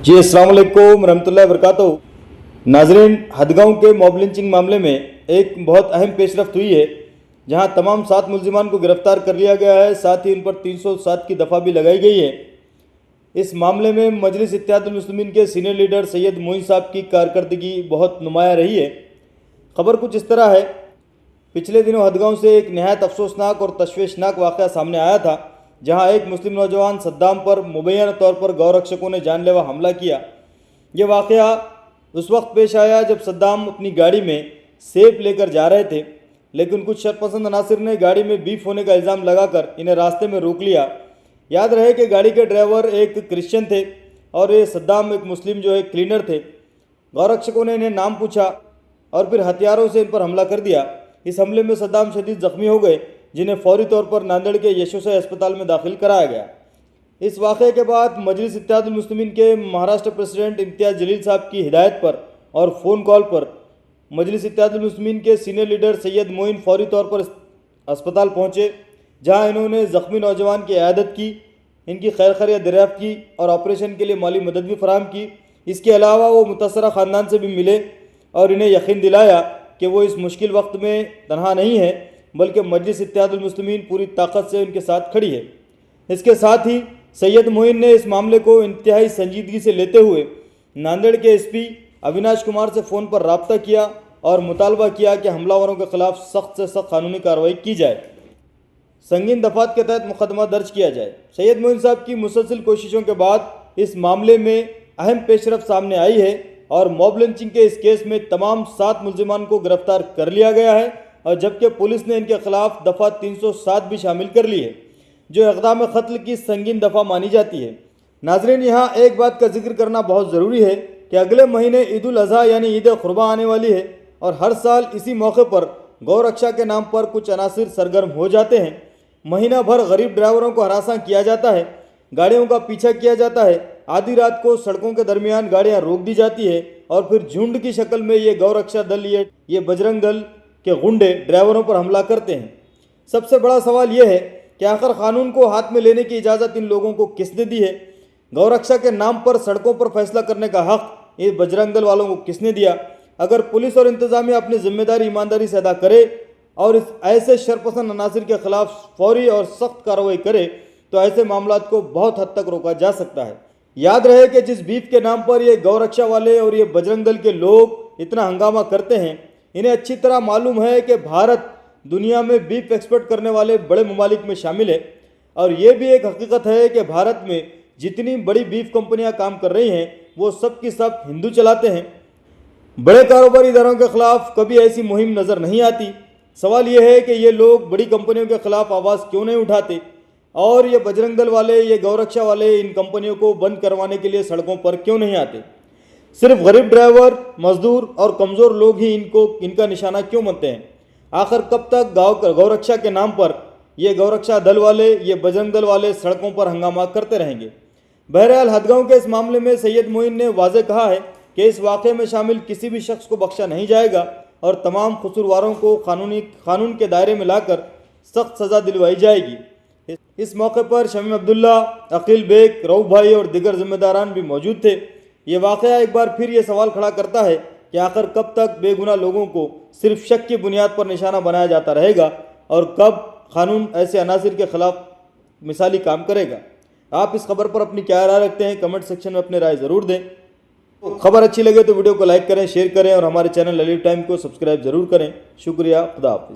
जी अस्सलाम वालेकुम रहमतुल्लाहि वबरकातुहू। नाजरीन, हदगांव के मॉब लिंचिंग मामले में एक बहुत अहम पेशरफ्त हुई है, जहां तमाम 7 मुलजिमान को गिरफ्तार कर लिया गया है। साथ ही इन पर 307 की दफ़ा भी लगाई गई है। इस मामले में मजलिस इत्तेहादुल मुस्लिमीन के सीनियर लीडर सैयद मोइन साहब की कारकर्दगी बहुत नुमाया रही है। खबर कुछ इस तरह है, पिछले दिनों हदगांव से एक नहायत अफसोसनाक और तशवीशनाक वाक़या सामने आया था, जहां एक मुस्लिम नौजवान सद्दाम पर मुबैना तौर पर गौरक्षकों ने जानलेवा हमला किया। ये वाक़या उस वक्त पेश आया जब सद्दाम अपनी गाड़ी में सेब लेकर जा रहे थे, लेकिन कुछ शरपसंद अनासिर ने गाड़ी में बीफ होने का इल्ज़ाम लगाकर इन्हें रास्ते में रोक लिया। याद रहे कि गाड़ी के ड्राइवर एक क्रिश्चियन थे और ये सद्दाम एक मुस्लिम क्लीनर थे। गौरक्षकों ने इन्हें नाम पूछा और फिर हथियारों से इन पर हमला कर दिया। इस हमले में सद्दाम शदीद ज़ख्मी हो गए, जिन्हें फौरी तौर पर नांदेड़ के यशोसै अस्पताल में दाखिल कराया गया। इस वाक़े के बाद मजलिस इत्तेहादुल मुस्लिमीन के महाराष्ट्र प्रेसिडेंट इम्तियाज़ जलील साहब की हिदायत पर और फ़ोन कॉल पर मजलिस इत्तेहादुल मुस्लिमीन के सीनियर लीडर सैयद मोइन फौरी तौर पर अस्पताल पहुँचे, जहाँ इन्होंने ज़ख्मी नौजवान की इयादत की, इनकी खैर खैरियत दरियाफ्त की और ऑपरेशन के लिए माली मदद भी फराहम की। इसके अलावा वो मुतासरा ख़ानदान से भी मिले और इन्हें यकीन दिलाया कि वो इस मुश्किल वक्त में तनहा नहीं है, बल्कि मजलिस इत्तेहादुल मुस्लिमीन पूरी ताकत से उनके साथ खड़ी है। इसके साथ ही सैयद मोइन ने इस मामले को इंतहाई संजीदगी से लेते हुए नांदेड़ के एसपी अविनाश कुमार से फ़ोन पर रब्ता किया और मुतालबा किया कि हमलावरों के खिलाफ सख्त से सख्त कानूनी कार्रवाई की जाए, संगीन दफात के तहत मुकदमा दर्ज किया जाए। सैयद मोइन साहब की मुसलसल कोशिशों के बाद इस मामले में अहम पेशरफ्त सामने आई है और मॉब लिंचिंग के इस केस में तमाम 7 मुलजिमान को गिरफ्तार कर लिया गया है, और जबकि पुलिस ने इनके खिलाफ दफ़ा 307 भी शामिल कर ली है, जो इक़दाम क़त्ल की संगीन दफ़ा मानी जाती है। नाजरीन, यहाँ एक बात का जिक्र करना बहुत ज़रूरी है कि अगले महीने ईद उल अज़हा यानी ईद क़ुरबा आने वाली है, और हर साल इसी मौके पर गौरक्षा के नाम पर कुछ अनासिर सरगर्म हो जाते हैं। महीना भर गरीब ड्राइवरों को हरासा किया जाता है, गाड़ियों का पीछा किया जाता है, आधी रात को सड़कों के दरमियान गाड़ियाँ रोक दी जाती है, और फिर झुंड की शक्ल में ये गौरक्षा दल ये बजरंग दल के गुंडे ड्राइवरों पर हमला करते हैं। सबसे बड़ा सवाल यह है कि आखिर कानून को हाथ में लेने की इजाज़त इन लोगों को किसने दी है? गौरक्षा के नाम पर सड़कों पर फैसला करने का हक़ ये बजरंग दल वालों को किसने दिया? अगर पुलिस और इंतज़ामिया अपनी जिम्मेदारी ईमानदारी से अदा करे और इस ऐसे शरपसंद अनासिर के खिलाफ फौरी और सख्त कार्रवाई करे, तो ऐसे मामलात को बहुत हद तक रोका जा सकता है। याद रहे कि जिस बीफ के नाम पर ये गौरक्षा वाले और ये बजरंग दल के लोग इतना हंगामा करते हैं, इन्हें अच्छी तरह मालूम है कि भारत दुनिया में बीफ एक्सपोर्ट करने वाले बड़े ममालिक में शामिल है, और ये भी एक हकीकत है कि भारत में जितनी बड़ी बीफ कंपनियां काम कर रही हैं, वो सब की सब हिंदू चलाते हैं। बड़े कारोबारी इदारों के खिलाफ कभी ऐसी मुहिम नज़र नहीं आती। सवाल ये है कि ये लोग बड़ी कंपनियों के खिलाफ आवाज़ क्यों नहीं उठाते, और ये बजरंग दल वाले, ये गौरक्षा वाले इन कंपनियों को बंद करवाने के लिए सड़कों पर क्यों नहीं आते? सिर्फ गरीब ड्राइवर, मजदूर और कमज़ोर लोग ही इनका निशाना क्यों बनते हैं? आखिर कब तक गौरक्षा के नाम पर ये गौरक्षा दल वाले, ये बजरंग दल वाले सड़कों पर हंगामा करते रहेंगे? बहरहाल, हदगांव के इस मामले में सैयद मोइन ने वाज़ेह कहा है कि इस वाक़े में शामिल किसी भी शख्स को बख्शा नहीं जाएगा और तमाम कसूरवारों को कानून के दायरे में लाकर सख्त सज़ा दिलवाई जाएगी। इस मौके पर शमीम अब्दुल्ला, अकील बेग, रऊफ भाई और दीगर जिम्मेदारान भी मौजूद थे। ये वाक़या एक बार फिर ये सवाल खड़ा करता है कि आखिर कब तक बेगुनाह लोगों को सिर्फ शक की बुनियाद पर निशाना बनाया जाता रहेगा, और कब कानून ऐसे अनासिर के खिलाफ मिसाली काम करेगा? आप इस खबर पर अपनी क्या राय रखते हैं? कमेंट सेक्शन में अपनी राय ज़रूर दें। खबर अच्छी लगे तो वीडियो को लाइक करें, शेयर करें और हमारे चैनल अलीफ टाइम को सब्सक्राइब ज़रूर करें। शुक्रिया, खुदा हाफिज़।